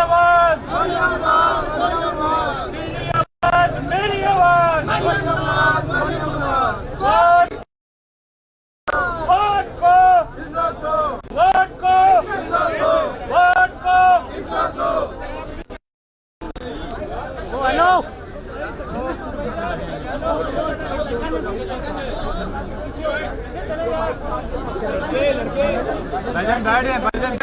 आवाज, मेरी आवाज, वोट को, वोट को, वोट को, हेलो भजन गाड़ी है, भजन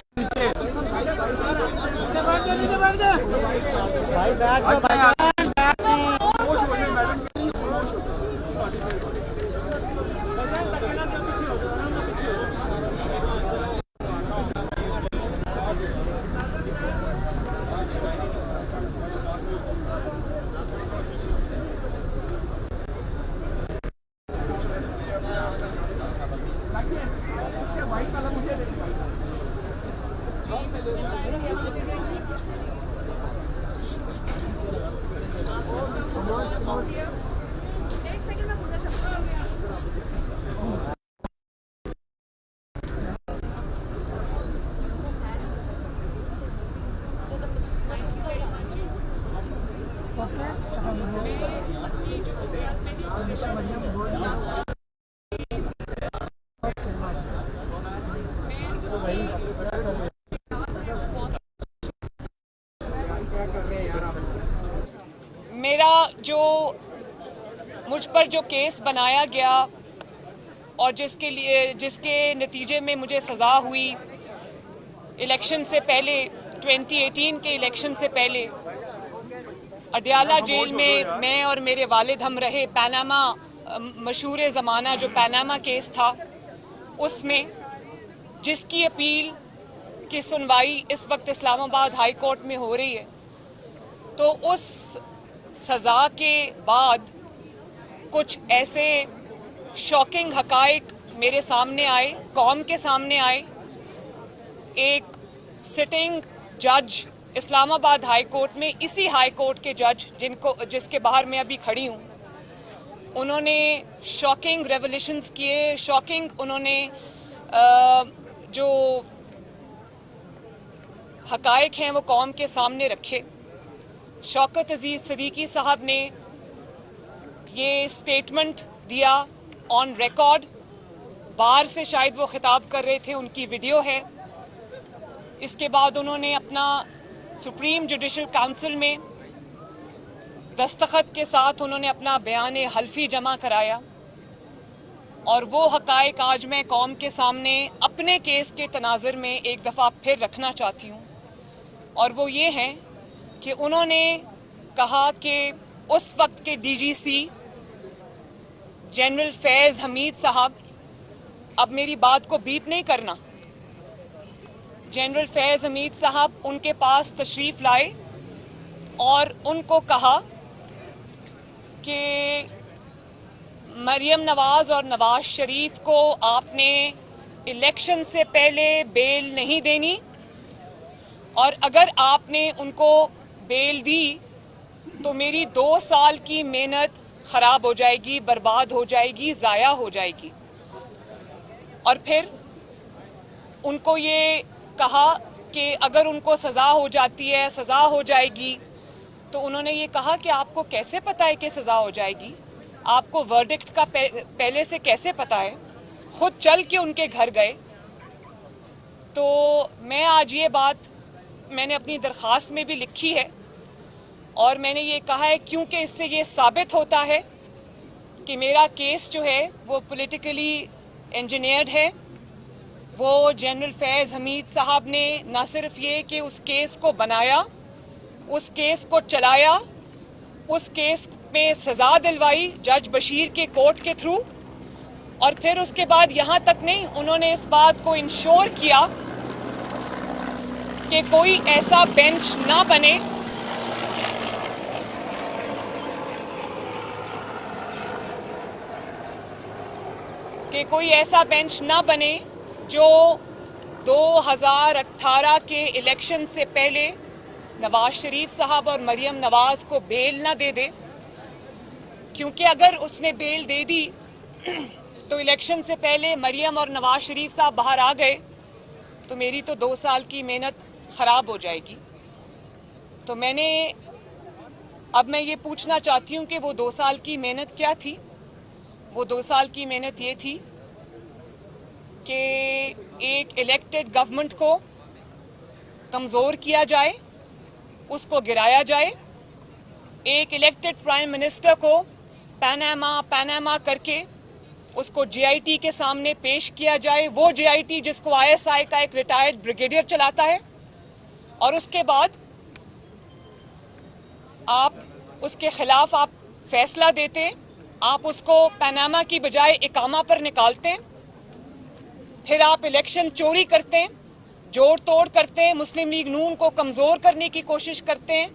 भाई मेरा जो मुझ पर जो केस बनाया गया और जिसके नतीजे में मुझे सज़ा हुई इलेक्शन से पहले, 2018 के इलेक्शन से पहले अडयाला जेल में मैं और मेरे वालिद हम रहे। पनामा, मशहूर ज़माना जो पनामा केस था, उसमें जिसकी अपील की सुनवाई इस वक्त इस्लामाबाद हाई कोर्ट में हो रही है, तो उस सज़ा के बाद कुछ ऐसे शॉकिंग हकाइक मेरे सामने आए, कौम के सामने आए। एक सिटिंग जज इस्लामाबाद हाई कोर्ट में, इसी हाई कोर्ट के जज जिसके बाहर मैं अभी खड़ी हूँ, उन्होंने शॉकिंग रेवोल्यूशंस किए, शॉकिंग उन्होंने जो हकाइक हैं वो कौम के सामने रखे। शौकत अजीज सिद्दीकी साहब ने ये स्टेटमेंट दिया ऑन रिकॉर्ड, बाहर से शायद वो खिताब कर रहे थे, उनकी वीडियो है। इसके बाद उन्होंने अपना सुप्रीम जुडिशल काउंसिल में दस्तखत के साथ उन्होंने अपना बयान हल्फी जमा कराया, और वो हकाइक आज मैं कौम के सामने अपने केस के तनाज़ुर में एक दफ़ा फिर रखना चाहती हूँ। और वो ये हैं कि उन्होंने कहा कि उस वक्त के डीजीसी जनरल फैज़ हमीद साहब, अब मेरी बात को बीप नहीं करना, जनरल फैज़ हमीद साहब उनके पास तशरीफ़ लाए और उनको कहा कि मरियम नवाज और नवाज शरीफ को आपने इलेक्शन से पहले बेल नहीं देनी, और अगर आपने उनको बेल दी तो मेरी 2 साल की मेहनत खराब हो जाएगी, बर्बाद हो जाएगी, ज़ाया हो जाएगी। और फिर उनको ये कहा कि अगर उनको सज़ा हो जाती है, सज़ा हो जाएगी, तो उन्होंने ये कहा कि आपको कैसे पता है कि सज़ा हो जाएगी, आपको वर्डिक्ट का पहले से कैसे पता है? खुद चल के उनके घर गए। तो मैं आज ये बात मैंने अपनी दरख्वास्त में भी लिखी है, और मैंने ये कहा है क्योंकि इससे ये साबित होता है कि मेरा केस जो है वो पॉलिटिकली इंजीनियर्ड है। वो जनरल फैज़ हमीद साहब ने न सिर्फ ये कि उस केस को बनाया, उस केस को चलाया, उस केस में सज़ा दिलवाई जज बशीर के कोर्ट के थ्रू, और फिर उसके बाद यहाँ तक नहीं, उन्होंने इस बात को इंश्योर किया कि कोई ऐसा बेंच ना बने जो 2018 के इलेक्शन से पहले नवाज शरीफ साहब और मरियम नवाज को बेल ना दे दे, क्योंकि अगर उसने बेल दे दी तो इलेक्शन से पहले मरियम और नवाज शरीफ साहब बाहर आ गए तो मेरी तो 2 साल की मेहनत खराब हो जाएगी। तो अब मैं ये पूछना चाहती हूँ कि वो 2 साल की मेहनत क्या थी। वो 2 साल की मेहनत ये थी कि एक इलेक्टेड गवर्नमेंट को कमज़ोर किया जाए, उसको गिराया जाए, एक इलेक्टेड प्राइम मिनिस्टर को पैनामा करके उसको जीआईटी के सामने पेश किया जाए, वो जीआईटी जिसको आईएसआई का एक रिटायर्ड ब्रिगेडियर चलाता है, और उसके बाद आप उसके खिलाफ आप फैसला देते, आप उसको पनामा की बजाय इकामा पर निकालते, फिर आप इलेक्शन चोरी करते हैं, जोड़ तोड़ करते हैं, मुस्लिम लीग नून को कमज़ोर करने की कोशिश करते हैं,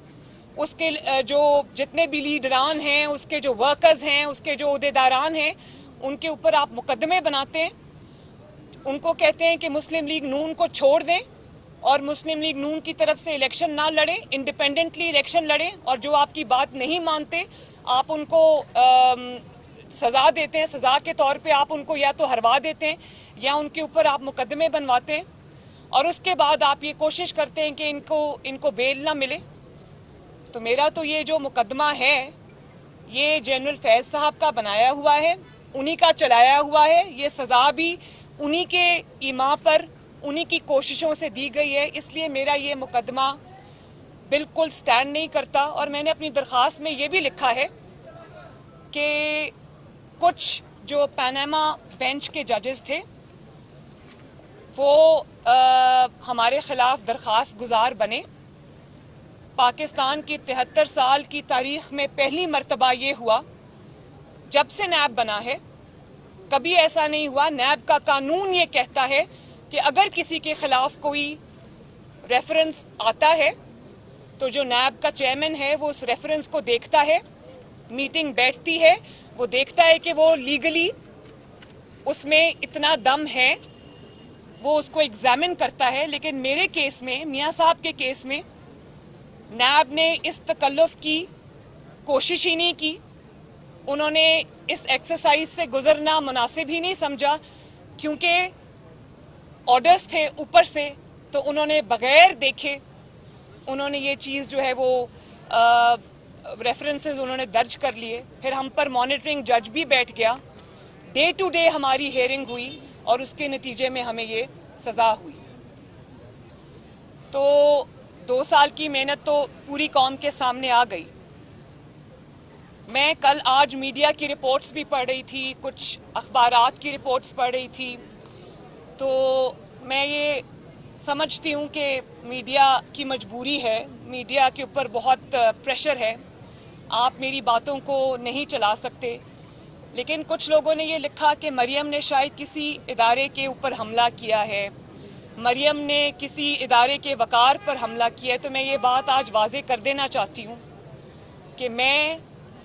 उसके जो जितने भी लीडरान हैं, उसके जो वर्कर्स हैं, उसके जो ओहदेदारान हैं, उनके ऊपर आप मुकदमे बनाते हैं, उनको कहते हैं कि मुस्लिम लीग नून को छोड़ दें और मुस्लिम लीग नून की तरफ से इलेक्शन ना लड़ें, इंडिपेंडेंटली इलेक्शन लड़ें, और जो आपकी बात नहीं मानते आप उनको सज़ा देते हैं, सज़ा के तौर पे आप उनको या तो हरवा देते हैं या उनके ऊपर आप मुकदमे बनवाते हैं, और उसके बाद आप ये कोशिश करते हैं कि इनको बेल ना मिले। तो मेरा तो ये जो मुकदमा है ये जनरल फैज साहब का बनाया हुआ है, उन्हीं का चलाया हुआ है, ये सज़ा भी उन्हीं के ईमा पर, उन्हीं की कोशिशों से दी गई है, इसलिए मेरा ये मुकदमा बिल्कुल स्टैंड नहीं करता। और मैंने अपनी दरख्वास्त में ये भी लिखा है कि कुछ जो पनामा बेंच के जजेस थे वो हमारे खिलाफ दरख्वास्त गुजार बने। पाकिस्तान की 73 साल की तारीख में पहली मर्तबा ये हुआ, जब से नैब बना है कभी ऐसा नहीं हुआ। नैब का कानून ये कहता है कि अगर किसी के खिलाफ कोई रेफरेंस आता है तो जो नैब का चेयरमैन है वो उस रेफरेंस को देखता है, मीटिंग बैठती है, वो देखता है कि वो लीगली उसमें इतना दम है, वो उसको एग्जामिन करता है। लेकिन मेरे केस में, मियां साहब के केस में, नैब ने इस तकल्लुफ की कोशिश ही नहीं की, उन्होंने इस एक्सरसाइज से गुजरना मुनासिब ही नहीं समझा, क्योंकि ऑर्डर्स थे ऊपर से, तो उन्होंने बगैर देखे उन्होंने ये चीज़ जो है वो रेफरेंसेस उन्होंने दर्ज कर लिए। फिर हम पर मॉनिटरिंग जज भी बैठ गया, डे टू डे हमारी हेयरिंग हुई और उसके नतीजे में हमें ये सज़ा हुई। तो 2 साल की मेहनत तो पूरी कौम के सामने आ गई। मैं कल आज मीडिया की रिपोर्ट्स भी पढ़ रही थी, कुछ अखबारात की रिपोर्ट्स पढ़ रही थी, तो मैं ये समझती हूँ कि मीडिया की मजबूरी है, मीडिया के ऊपर बहुत प्रेशर है, आप मेरी बातों को नहीं चला सकते। लेकिन कुछ लोगों ने ये लिखा कि मरियम ने शायद किसी इदारे के ऊपर हमला किया है, मरियम ने किसी इदारे के वकार पर हमला किया है। तो मैं ये बात आज वाज़ेह कर देना चाहती हूँ कि मैं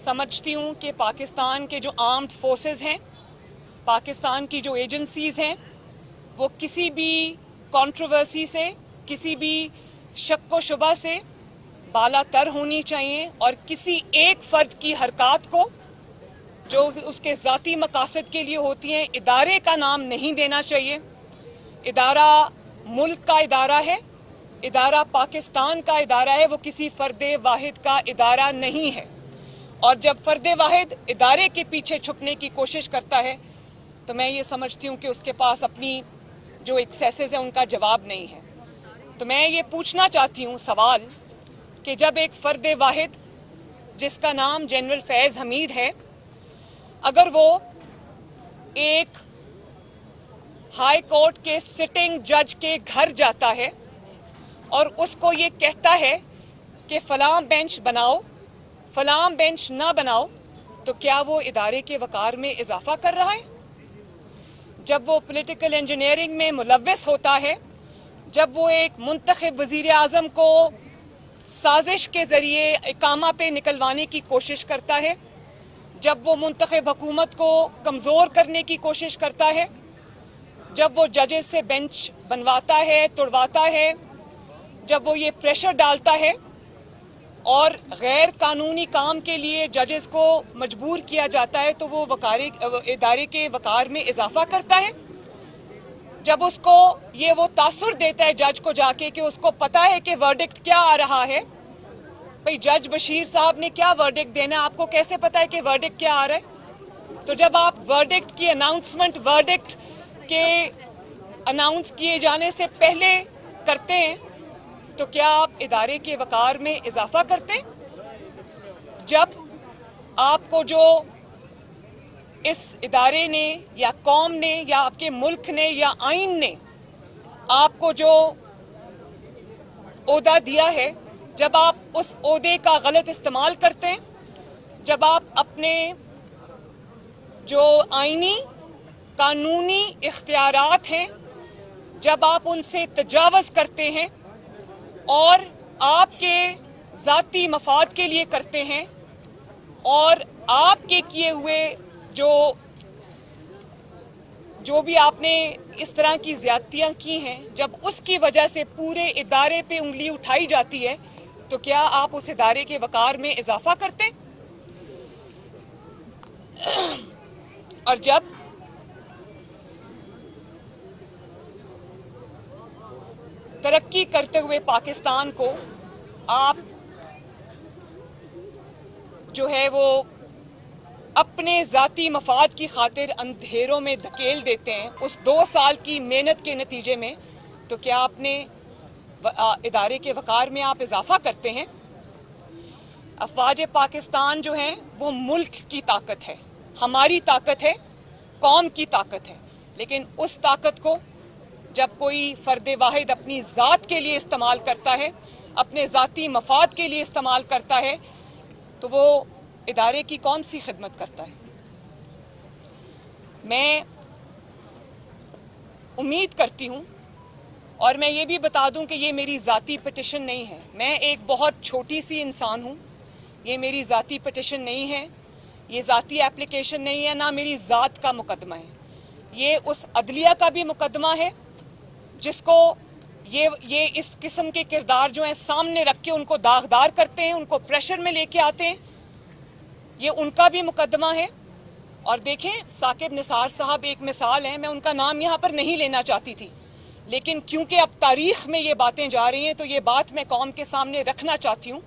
समझती हूँ कि पाकिस्तान के जो आर्म्ड फोर्सेस हैं, पाकिस्तान की जो एजेंसीज हैं, वो किसी भी कंट्रोवर्सी से, किसी भी शक व शुबा से बालातर होनी चाहिए, और किसी एक फ़र्द की हरकत को जो उसके ज़ाती मकासद के लिए होती हैं, इदारे का नाम नहीं देना चाहिए। इदारा मुल्क का इदारा है, इदारा पाकिस्तान का इदारा है, वो किसी फ़र्द वाहिद का इदारा नहीं है। और जब फ़र्द वाहिद इदारे के पीछे छुपने की कोशिश करता है तो मैं ये समझती हूँ कि उसके पास अपनी जो एक्सेसेस है उनका जवाब नहीं है। तो मैं ये पूछना चाहती हूँ सवाल कि जब एक फ़र्द वाहिद जिसका नाम जनरल फैज़ हमीद है, अगर वो एक हाई कोर्ट के सिटिंग जज के घर जाता है और उसको ये कहता है कि फलां बेंच बनाओ, फलां बेंच ना बनाओ, तो क्या वो इदारे के वकार में इजाफा कर रहा है? जब वो पॉलिटिकल इंजीनियरिंग में मुलव्वस होता है, जब वो एक मुंतखब वजीर आज़म को साजिश के जरिए इकामा पे निकलवाने की कोशिश करता है, जब वो मुंतखब हुकूमत को कमज़ोर करने की कोशिश करता है, जब वो जजेस से बेंच बनवाता है, तोड़वाता है, जब वो ये प्रेशर डालता है और गैर कानूनी काम के लिए जजेस को मजबूर किया जाता है, तो वो इदारे के वकार में इजाफा करता है। जब उसको वो तासुर देता है जज को जाके कि उसको पता है कि वर्डिक्ट क्या आ रहा है, भाई जज बशीर साहब ने क्या वर्डिक्ट देना है, आपको कैसे पता है कि वर्डिक्ट क्या आ रहा है? तो जब आप वर्डिक्ट की अनाउंसमेंट वर्डिक्ट के अनाउंस किए जाने से पहले करते हैं तो क्या आप इदारे के वकार में इजाफा करते हैं? जब आपको जो इस इदारे ने या कौम ने या आपके मुल्क ने या आइन ने आपको जो ओहदा दिया है, जब आप उस ओहदे का गलत इस्तेमाल करते हैं, जब आप अपने जो आईनी कानूनी इख्तियारात हैं, जब आप उनसे तजावज़ करते हैं और आपके ज़ाती मफाद के लिए करते हैं और आपके किए हुए जो भी आपने इस तरह की ज्यादतियां की हैं, जब उसकी वजह से पूरे इदारे पे उंगली उठाई जाती है तो क्या आप उस इदारे के वकार में इजाफा करते हैं? और जब तरक्की करते हुए पाकिस्तान को आप जो है वो अपने जाती मफाद की खातिर अंधेरों में धकेल देते हैं उस 2 साल की मेहनत के नतीजे में, तो क्या अपने इदारे के वकार में आप इजाफा करते हैं? अफवाज पाकिस्तान जो हैं वो मुल्क की ताकत है, हमारी ताकत है, कौम की ताकत है, लेकिन उस ताकत को जब कोई फर्द वाहिद अपनी ज़ात के लिए इस्तेमाल करता है, अपने ज़ाती मफाद के लिए इस्तेमाल करता है, तो वो इदारे की कौन सी खिदमत करता है? मैं उम्मीद करती हूँ, और मैं ये भी बता दूं कि ये मेरी ज़ाती पिटिशन नहीं है, मैं एक बहुत छोटी सी इंसान हूँ, ये मेरी ज़ाती पिटिशन नहीं है, ये ज़ाती एप्लीकेशन नहीं है, ना मेरी ज़ात का मुकदमा है, ये उस अदलिया का भी मुकदमा है जिसको ये इस किस्म के किरदार जो हैं सामने रख के उनको दागदार करते हैं, उनको प्रेशर में लेके आते हैं, ये उनका भी मुकदमा है। और देखें, साकिब निसार साहब एक मिसाल हैं, मैं उनका नाम यहाँ पर नहीं लेना चाहती थी, लेकिन क्योंकि अब तारीख में ये बातें जा रही हैं तो ये बात मैं कौम के सामने रखना चाहती हूँ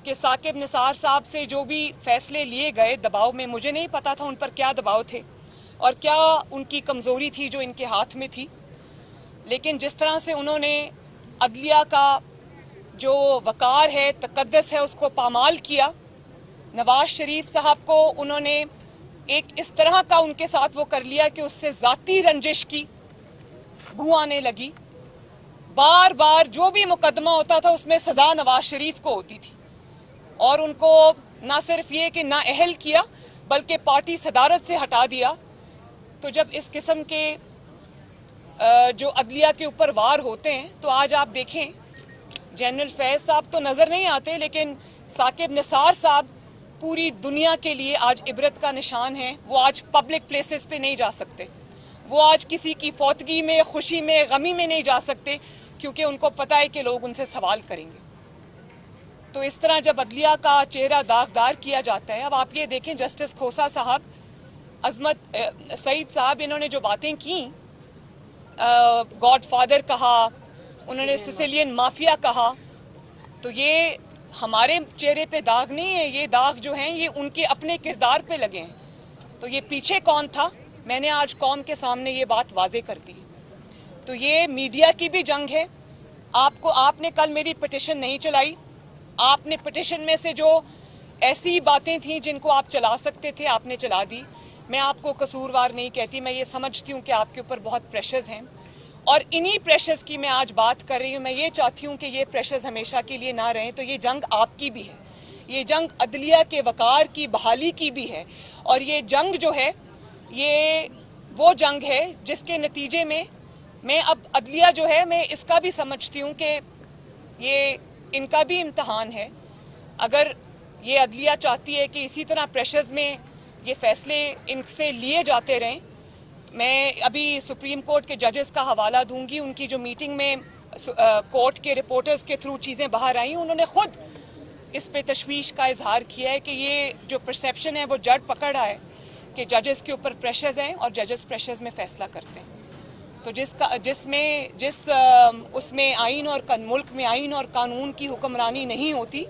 कि साकिब निसार साहब से जो भी फैसले लिए गए दबाव में, मुझे नहीं पता था उन पर क्या दबाव थे और क्या उनकी कमज़ोरी थी जो इनके हाथ में थी, लेकिन जिस तरह से उन्होंने अदलिया का जो वकार है, तकद्दस है, उसको पामाल किया, नवाज शरीफ साहब को उन्होंने एक इस तरह का उनके साथ वो कर लिया कि उससे ज़ाती रंजिश की बू आने लगी। बार बार जो भी मुकदमा होता था उसमें सज़ा नवाज शरीफ को होती थी और उनको ना सिर्फ ये कि ना अहल किया बल्कि पार्टी सदारत से हटा दिया। तो जब इस किस्म के जो अदलिया के ऊपर वार होते हैं तो आज आप देखें, जनरल फैज साहब तो नज़र नहीं आते, लेकिन साकिब निसार साहब पूरी दुनिया के लिए आज इबरत का निशान है। वो आज पब्लिक प्लेसेस पे नहीं जा सकते, वो आज किसी की फौतगी में, खुशी में, गमी में नहीं जा सकते, क्योंकि उनको पता है कि लोग उनसे सवाल करेंगे। तो इस तरह जब अदलिया का चेहरा दागदार किया जाता है, अब आप ये देखें, जस्टिस खोसा साहब, अजमत सईद साहब, इन्होंने जो बातें की, गॉडफादर कहा, उन्होंने सिसिलियन माफिया कहा, तो ये हमारे चेहरे पे दाग नहीं है, ये दाग जो हैं ये उनके अपने किरदार पे लगे हैं। तो ये पीछे कौन था, मैंने आज कौम के सामने ये बात वाजे कर दी। तो ये मीडिया की भी जंग है। आपने कल मेरी पिटिशन नहीं चलाई, आपने पिटिशन में से जो ऐसी बातें थी जिनको आप चला सकते थे आपने चला दी। मैं आपको कसूरवार नहीं कहती, मैं ये समझती हूँ कि आपके ऊपर बहुत प्रेशर्स हैं और इन्हीं प्रेशर्स की मैं आज बात कर रही हूँ। मैं ये चाहती हूँ कि ये प्रेशर्स हमेशा के लिए ना रहें। तो ये जंग आपकी भी है, ये जंग अदलिया के वकार की बहाली की भी है, और ये जंग जो है ये वो जंग है जिसके नतीजे में मैं अब अदलिया जो है मैं इसका भी समझती हूँ कि ये इनका भी इम्तहान है। अगर ये अदलिया चाहती है कि इसी तरह प्रेशर्स में ये फैसले इनसे लिए जाते रहें, मैं अभी सुप्रीम कोर्ट के जजेस का हवाला दूंगी। उनकी जो मीटिंग में कोर्ट के रिपोर्टर्स के थ्रू चीज़ें बाहर आई, उन्होंने खुद इस पे तशवीश का इजहार किया है कि ये जो परसेप्शन है वो जड़ पकड़ रहा है कि जजेस के ऊपर प्रेशर्स हैं और जजेस प्रेशर्स में फैसला करते हैं। तो उसमें आइन और मुल्क में आइन और कानून की हुक्मरानी नहीं होती,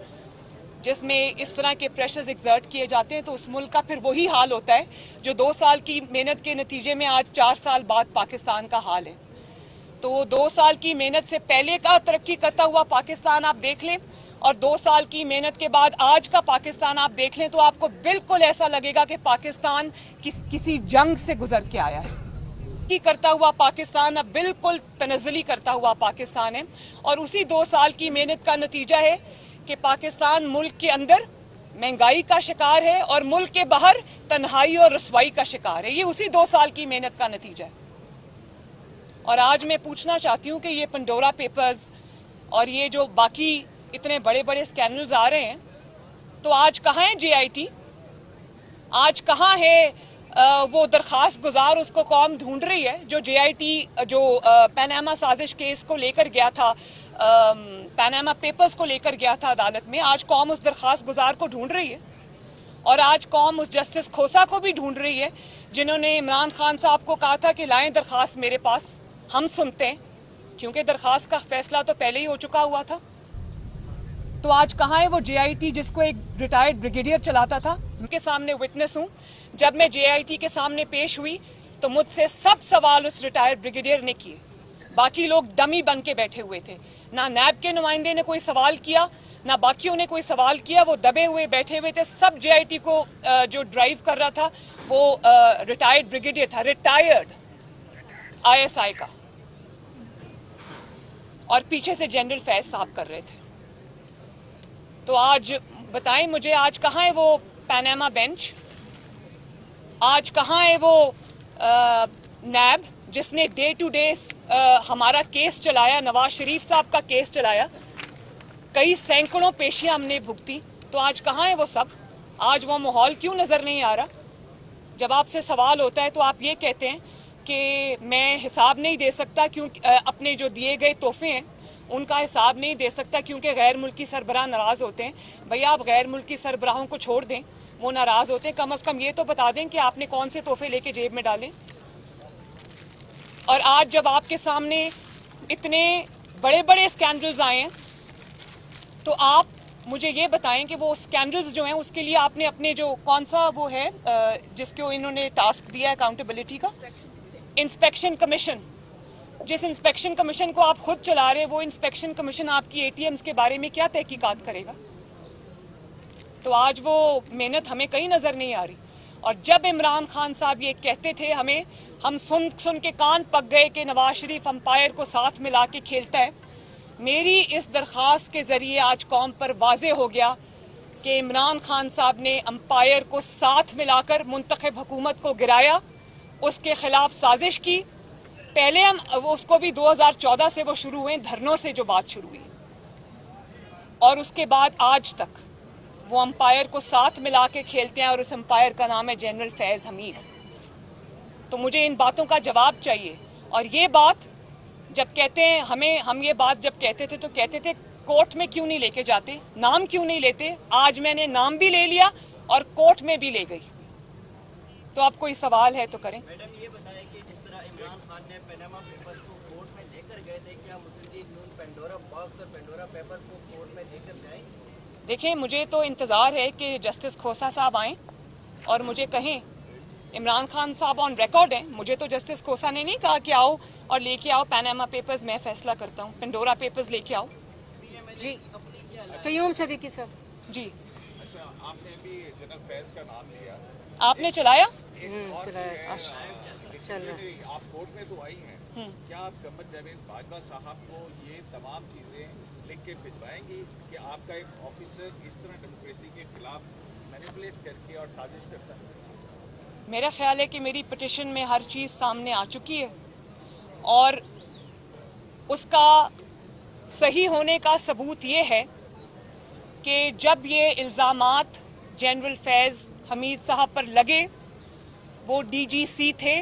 जिसमें इस तरह के प्रेशर्स एक्सर्ट किए जाते हैं, तो उस मुल्क का फिर वही हाल होता है जो 2 साल की मेहनत के नतीजे में आज 4 साल बाद पाकिस्तान का हाल है। तो 2 साल की मेहनत से पहले का तरक्की करता हुआ पाकिस्तान आप देख लें और 2 साल की मेहनत के बाद आज का पाकिस्तान आप देख लें, तो आपको बिल्कुल ऐसा लगेगा कि पाकिस्तान किसी जंग से गुजर के आया है। की करता हुआ पाकिस्तान अब बिल्कुल तनज़्ज़ुली करता हुआ पाकिस्तान है, और उसी 2 साल की मेहनत का नतीजा है कि पाकिस्तान मुल्क के अंदर महंगाई का शिकार है और मुल्क के बाहर तन्हाई और रसवाई का शिकार है। ये उसी 2 साल की मेहनत का नतीजा है। और आज मैं पूछना चाहती हूँ कि ये पंडोरा पेपर्स और ये जो बाकी इतने बड़े बड़े स्कैंडल्स आ रहे हैं, तो आज कहाँ है JIT? आज कहाँ है वो दरखास्त गुजार? उसको कौम ढूंढ रही है। जो JIT जो पैनामा साजिश केस को लेकर गया था, पैनामा पेपर्स को लेकर गया था अदालत में, आज कौम उस दरखास्त गुजार को ढूंढ रही है। और आज कौम उस जस्टिस खोसा को भी ढूंढ रही है जिन्होंने इमरान खान साहब को कहा था कि लाएं दरखास्त मेरे पास, हम सुनते हैं, क्योंकि दरखास्त का फैसला तो पहले ही हो चुका हुआ था। तो आज कहाँ है वो JIT जिसको एक रिटायर्ड ब्रिगेडियर चलाता था? उनके सामने विटनेस हूँ। जब मैं JIT के सामने पेश हुई तो मुझसे सब सवाल उस रिटायर्ड ब्रिगेडियर ने किए, बाकी लोग डमी बन के बैठे हुए थे। ना नैब के नुमाइंदे ने कोई सवाल किया, ना बाकियों ने कोई सवाल किया, वो दबे हुए बैठे हुए थे। सब JIT को जो ड्राइव कर रहा था वो रिटायर्ड ब्रिगेडियर था, रिटायर्ड ISI का, और पीछे से जनरल फैज साहब कर रहे थे। तो आज बताएं मुझे, आज कहाँ है वो पैनामा बेंच? आज कहाँ है वो नैब जिसने डे टू डे हमारा केस चलाया, नवाज शरीफ साहब का केस चलाया, कई सैकड़ों पेशियां हमने भुगती? तो आज कहाँ है वो सब? आज वो माहौल क्यों नजर नहीं आ रहा? जब आपसे सवाल होता है तो आप ये कहते हैं कि मैं हिसाब नहीं दे सकता, क्योंकि अपने जो दिए गए तोहफे हैं उनका हिसाब नहीं दे सकता क्योंकि गैर मुल्की सरबराह नाराज होते हैं। भैया आप गैर मुल्की सरबराहों को छोड़ दें, वो नाराज होते हैं, कम से कम ये तो बता दें कि आपने कौन से तोहफे लेके जेब में डाले। और आज जब आपके सामने इतने बड़े बड़े स्कैंडल्स आए हैं, तो आप मुझे ये बताएं कि वो स्कैंडल्स जो हैं उसके लिए आपने अपने जो कौन सा वो है जिसको इन्होंने टास्क दिया अकाउंटेबिलिटी का, इंस्पेक्शन कमीशन, जिस इंस्पेक्शन कमीशन को आप खुद चला रहे, वो इंस्पेक्शन कमीशन आपकी ATMs के बारे में क्या तहकीकात करेगा? तो आज वो मेहनत हमें कहीं नजर नहीं आ रही। और जब इमरान खान साहब ये कहते थे, हम सुन के कान पक गए कि नवाज शरीफ अंपायर को साथ मिला के खेलता है। मेरी इस दरख्वास्त के जरिए आज कौम पर वाजे हो गया कि इमरान खान साहब ने अंपायर को साथ मिलाकर मुंतखब हुकूमत को गिराया, उसके खिलाफ साजिश की। पहले हम उसको भी 2014 से वो शुरू हुए, धरनों से जो बात शुरू हुई, और उसके बाद आज तक वो अंपायर को साथ मिला के खेलते हैं, और उस अंपायर का नाम है जनरल फैज हमीद। तो मुझे इन बातों का जवाब चाहिए। और ये बात जब कहते हैं हम ये बात जब कहते थे तो कहते थे कोर्ट में क्यों नहीं लेके जाते, नाम क्यों नहीं लेते? आज मैंने नाम भी ले लिया और कोर्ट में भी ले गई। तो आप कोई सवाल है तो करें। मैडम ये बताएं कि जिस तरह इमरान खान ने पैनामा पेपर्स को कोर्ट में लेकर गए थे, क्या मुस्लिम लीग नून पेंडोरा बॉक्स और पेंडोरा पेपर्स को कोर्ट में लेकर जाएंगे? देखिए, मुझे तो इंतज़ार है कि जस्टिस खोसा साहब आएँ और मुझे कहें। इमरान खान साहब ऑन रिकॉर्ड हैं, मुझे तो जस्टिस खोसा ने नहीं कहा कि आओ और लेके आओ पैनामा पेपर्स, मैं फैसला करता हूँ, पेंडोरा पेपर्स लेके आओ। जी कयूम सदीकी सर जी। अच्छा, आपने भी जनरल फैज का नाम लिया, आपने चलाया? चल रहा है। आप कोर्ट में तो आई हैं, क्या आप कमर जावेद बाजवा साहब को ये तमाम चीजें लिख के भिजवाएंगी कि आपका एक ऑफिसर इस तरह डेमोक्रेसी के खिलाफ मैनिपुलेट करके और साजिश करता है? मेरा ख्याल है कि मेरी पिटिशन में हर चीज़ सामने आ चुकी है, और उसका सही होने का सबूत ये है कि जब ये इल्ज़ामात जनरल फैज़ हमीद साहब पर लगे, वो DGC थे,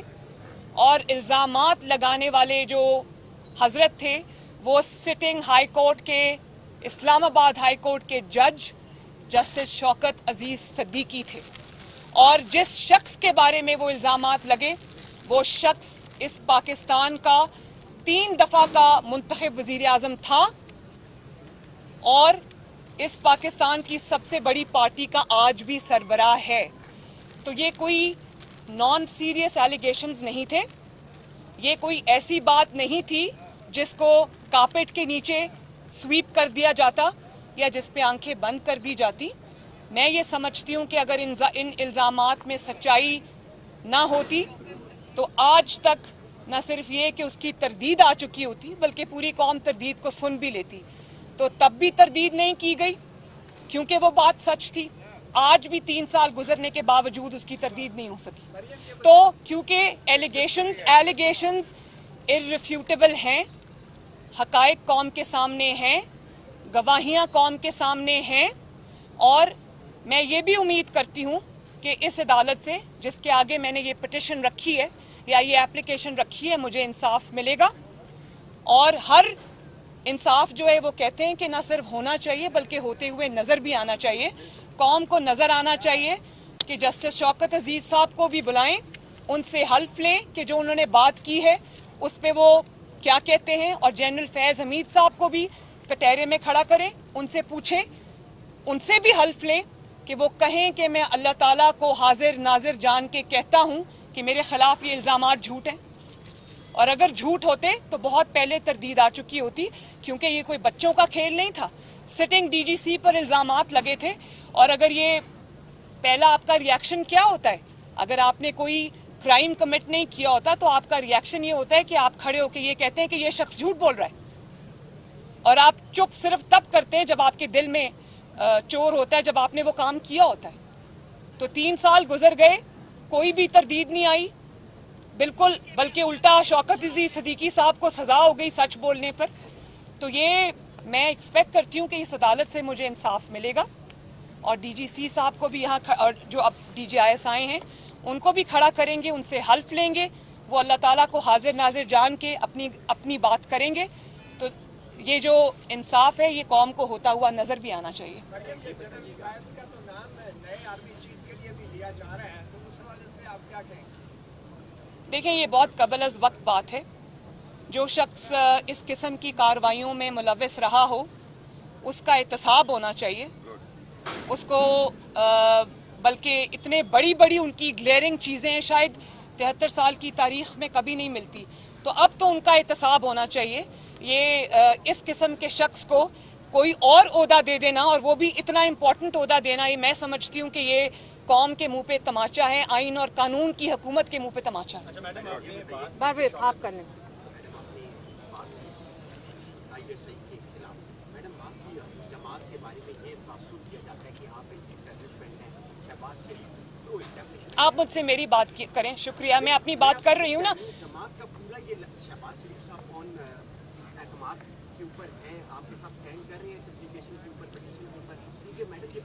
और इल्ज़ामात लगाने वाले जो हजरत थे वो सिटिंग हाई कोर्ट के, इस्लामाबाद हाई कोर्ट के जज जस्टिस शौकत अजीज सिद्दीकी थे। और जिस शख्स के बारे में वो इल्ज़ामात लगे, वो शख्स इस पाकिस्तान का 3 दफ़ा का मुंतखब वज़ीर आज़म था, और इस पाकिस्तान की सबसे बड़ी पार्टी का आज भी सरबराह है। तो ये कोई नॉन सीरियस एलिगेशंस नहीं थे, ये कोई ऐसी बात नहीं थी जिसको कारपेट के नीचे स्वीप कर दिया जाता या जिस पे आंखें बंद कर दी जाती। मैं ये समझती हूँ कि अगर इन इल्ज़ामात में सच्चाई ना होती तो आज तक न सिर्फ ये कि उसकी तरदीद आ चुकी होती बल्कि पूरी कौम तरदीद को सुन भी लेती। तो तब भी तरदीद नहीं की गई क्योंकि वो बात सच थी। आज भी 3 साल गुजरने के बावजूद उसकी तरदीद नहीं हो सकी। तो क्योंकि एलिगेशंस इररिफ्यूटेबल हैं, हकायक कौम के सामने हैं, गवाहियां कौम के सामने हैं, और मैं ये भी उम्मीद करती हूँ कि इस अदालत से जिसके आगे मैंने ये पिटिशन रखी है या ये एप्लीकेशन रखी है, मुझे इंसाफ मिलेगा। और हर इंसाफ जो है वो कहते हैं कि ना सिर्फ होना चाहिए बल्कि होते हुए नजर भी आना चाहिए। कौम को नजर आना चाहिए कि जस्टिस शौकत अजीज साहब को भी बुलाएं, उनसे हल्फ लें कि जो उन्होंने बात की है उस पे वो क्या कहते हैं, और जनरल फैज हमीद साहब को भी कटहरे में खड़ा करें, उनसे पूछें, उनसे भी हल्फ लें कि वो कहें कि मैं अल्लाह ताला को हाजिर नाजिर जान के कहता हूं कि मेरे खिलाफ ये इल्जामात झूठ हैं। और अगर झूठ होते तो बहुत पहले तरदीद आ चुकी होती, क्योंकि ये कोई बच्चों का खेल नहीं था। सिटिंग डीजीसी पर इल्जामात लगे थे, और अगर ये पहला आपका रिएक्शन क्या होता है, अगर आपने कोई क्राइम कमिट नहीं किया होता तो आपका रिएक्शन ये होता है कि आप खड़े होकर ये कहते हैं कि ये शख्स झूठ बोल रहा है, और आप चुप सिर्फ तब करते हैं जब आपके दिल में चोर होता है, जब आपने वो काम किया होता है। तो 3 साल गुजर गए, कोई भी तरदीद नहीं आई, बिल्कुल, बल्कि उल्टा शौकत अजीज सिद्दीकी साहब को सजा हो गई सच बोलने पर। तो ये मैं एक्सपेक्ट करती हूँ कि इस अदालत से मुझे इंसाफ मिलेगा, और डीजीसी साहब को भी यहाँ, और जो अब डीजीआईएस आए हैं उनको भी खड़ा करेंगे, उनसे हल्फ लेंगे, वो अल्लाह ताला को हाजिर नाजिर जान के अपनी बात करेंगे। तो ये जो इंसाफ है ये कौम को होता हुआ नजर भी आना चाहिए। देखिए, ये बहुत कबल अज़ वक्त बात है। जो शख्स इस किस्म की कार्रवाइयों में मुलव्वस रहा हो उसका एहतसाब होना चाहिए, उसको बल्कि इतने बड़ी उनकी ग्लेयरिंग चीज़ें शायद 73 साल की तारीख में कभी नहीं मिलती, तो अब तो उनका एहतसाब होना चाहिए। ये इस किस्म के शख्स को कोई और ओहदा दे देना, और वो भी इतना इम्पोर्टेंट ओहदा देना, ये मैं समझती हूँ कि ये कौम के मुंह पे तमाचा है, आइन और कानून की हुकूमत के मुंह पे तमाचा है। बार बार आप कर लें। आप मुझसे मेरी बात करें, शुक्रिया, मैं अपनी बात कर रही हूँ ना।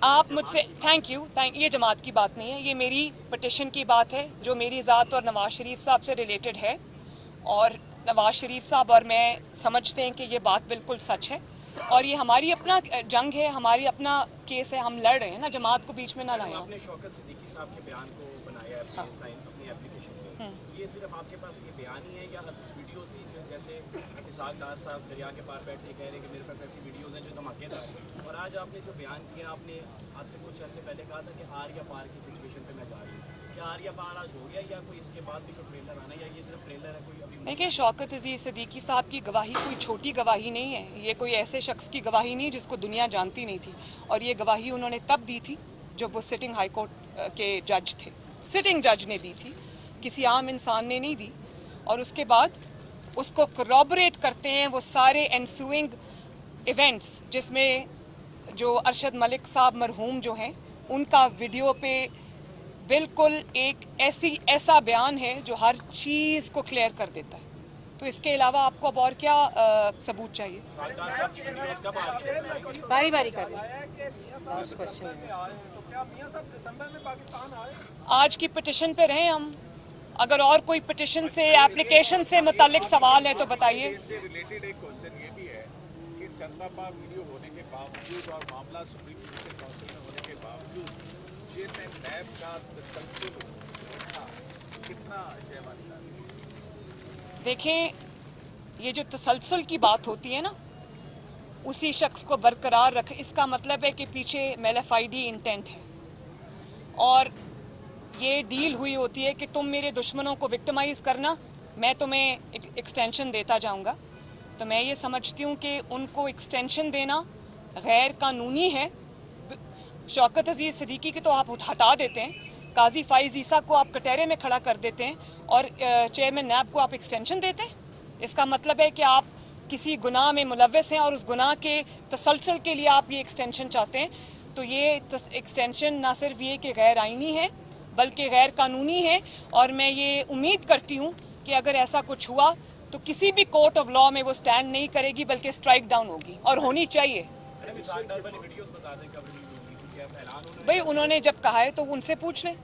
आप मुझसे थैंक यू, ये जमात की बात नहीं है, ये मेरी पिटिशन की बात है जो मेरी ज़ात और नवाज शरीफ साहब से रिलेटेड है, और नवाज शरीफ साहब और मैं समझते हैं कि ये बात बिल्कुल सच है, और ये हमारी अपना जंग है, हमारी अपना केस है, हम लड़ रहे हैं ना, जमात को बीच में ना लाएं। आपने शौकत सिद्दीकी साहब के बयान को बनाया है अपनी एप्लीकेशन में, ये सिर्फ आपके पास ये बयान ही है या कुछ वीडियोस थी, जैसे इसाक डार साहब दरिया के पार बैठ के कह रहे हैं कि मेरे पास ऐसी वीडियोस हैं जो धमाकेदार हैं, और आज आपने जो बयान किया, आपने आज से कुछ अर्से पहले कहा था कि आर या पार की सिचुएशन पे मैं जा रही हूँ, क्या आर या पार आज हो गया, या कोई इसके बाद भी कोई ट्रेलर आना, या ये सिर्फ ट्रेलर है कोई अभी? देखिए, शौकत अजीज सिद्दीकी साहब की गवाही कोई छोटी गवाही नहीं है, ये कोई ऐसे शख्स की गवाही नहीं जिसको दुनिया जानती नहीं थी, और ये गवाही उन्होंने तब दी थी जब वो सिटिंग हाई कोर्ट के जज थे, सिटिंग जज ने दी थी, किसी आम इंसान ने नहीं दी। और उसके बाद उसको corroborate करते हैं वो सारे एनसुइंग इवेंट्स, जिसमें जो अरशद मलिक साहब मरहूम जो हैं उनका वीडियो पे बिल्कुल एक ऐसा बयान है जो हर चीज़ को क्लियर कर देता है। तो इसके अलावा आपको अब और क्या सबूत चाहिए? बारी बारी कर लें। लास्ट क्वेश्चन आज की पिटिशन पे रहें हम, अगर और कोई पिटिशन से एप्लीकेशन से मुतालिक सवाल है तो बताइए। इससे रिलेटेड एक क्वेश्चन ये भी है कि सरतापा वीडियो होने के बावजूद और मामला सुप्रीम जुडिशल काउंसिल में होने के बावजूद चेयरमैन नैब का तसल्सल कितना जयमानी? देखें, ये जो तसलसल की बात होती है ना, उसी शख्स को बरकरार रख, इसका मतलब है कि पीछे मेलाफाइडी इंटेंट है और ये डील हुई होती है कि तुम मेरे दुश्मनों को विक्टिमाइज करना, मैं तुम्हें एक्सटेंशन देता जाऊंगा। तो मैं ये समझती हूँ कि उनको एक्सटेंशन देना गैर कानूनी है। शौकत अजीज सिद्दीकी की तो आप हटा देते हैं, काजी फाइज ईसा को आप कटहरे में खड़ा कर देते हैं और चेयरमैन नैब को आप एक्सटेंशन देते हैं। इसका मतलब है कि आप किसी गुनाह में मुलव्वस हैं और उस गुनाह के तसलसल के लिए आप ये एक्सटेंशन चाहते हैं। तो ये एक्सटेंशन ना सिर्फ ये कि गैर आईनी है बल्कि गैर कानूनी है और मैं ये उम्मीद करती हूँ कि अगर ऐसा कुछ हुआ तो किसी भी कोर्ट ऑफ लॉ में वो स्टैंड नहीं करेगी बल्कि स्ट्राइक डाउन होगी और होनी चाहिए। भाई उन्होंने जब कहा है तो उनसे पूछ लें।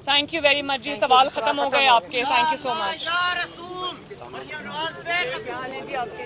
थैंक यू वेरी मच जी, सवाल खत्म हो गए आपके। Thank you so much. आपके